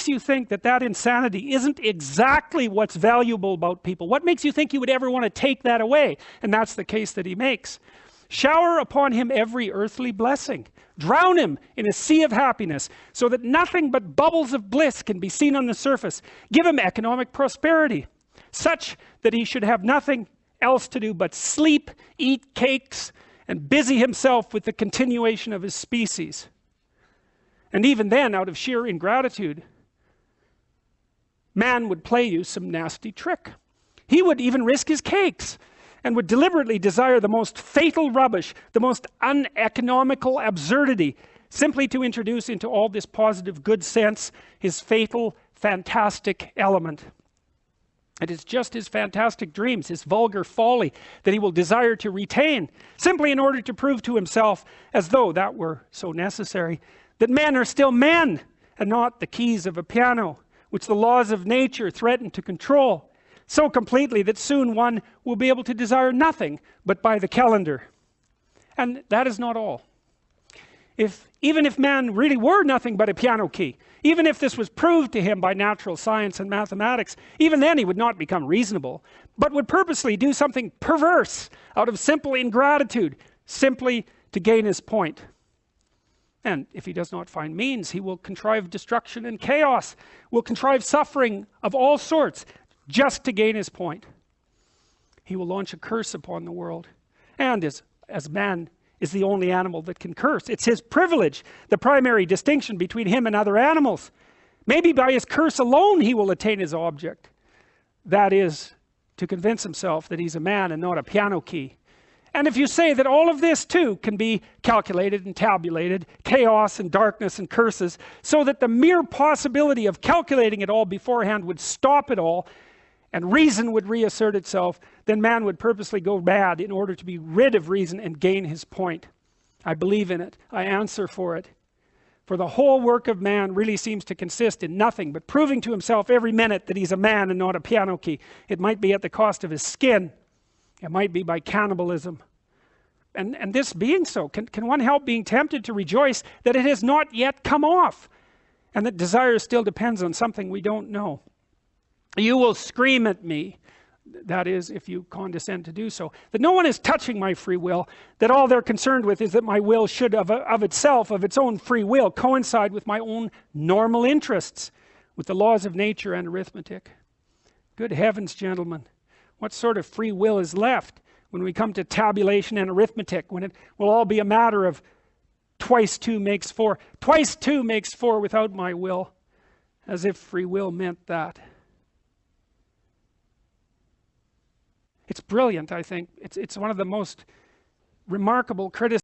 makes you think that that insanity isn't exactly what's valuable about people? What makes you think you would ever want to take that away? And that's the case that he makes. Shower upon him every earthly blessing. Drown him in a sea of happiness so that nothing but bubbles of bliss can be seen on the surface. Give him economic prosperity, such that he should have nothing else to do but sleep, eat cakes, and busy himself with the continuation of his species. And even then, out of sheer ingratitude, man would play you some nasty trick. He would even risk his cakes and would deliberately desire the most fatal rubbish, the most uneconomical absurdity, simply to introduce into all this positive good sense his fatal, fantastic element. It is just his fantastic dreams, his vulgar folly, that he will desire to retain, simply in order to prove to himself, as though that were so necessary, that men are still men, and not the keys of a piano, which the laws of nature threaten to control, so completely that soon one will be able to desire nothing but by the calendar. And that is not all. Even if man really were nothing but a piano key, even if this was proved to him by natural science and mathematics, even then he would not become reasonable, but would purposely do something perverse out of simple ingratitude, simply to gain his point. And if he does not find means, he will contrive destruction and chaos, will contrive suffering of all sorts, just to gain his point. He will launch a curse upon the world. And as man is the only animal that can curse, it's his privilege, the primary distinction between him and other animals. Maybe by his curse alone he will attain his object. That is, to convince himself that he's a man and not a piano key. And if you say that all of this too can be calculated and tabulated, chaos and darkness and curses, so that the mere possibility of calculating it all beforehand would stop it all, and reason would reassert itself, then man would purposely go mad in order to be rid of reason and gain his point. I believe in it. I answer for it. For the whole work of man really seems to consist in nothing but proving to himself every minute that he's a man and not a piano key. It might be at the cost of his skin. It might be by cannibalism. And this being so, can one help being tempted to rejoice that it has not yet come off, and that desire still depends on something we don't know? You will scream at me, that is, if you condescend to do so, that no one is touching my free will, that all they're concerned with is that my will should of itself, of its own free will, coincide with my own normal interests, with the laws of nature and arithmetic. Good heavens, gentlemen, what sort of free will is left when we come to tabulation and arithmetic, when it will all be a matter of twice 2 makes 4. Twice 2 makes 4 without my will, as if free will meant that. It's brilliant, I think. It's one of the most remarkable criticisms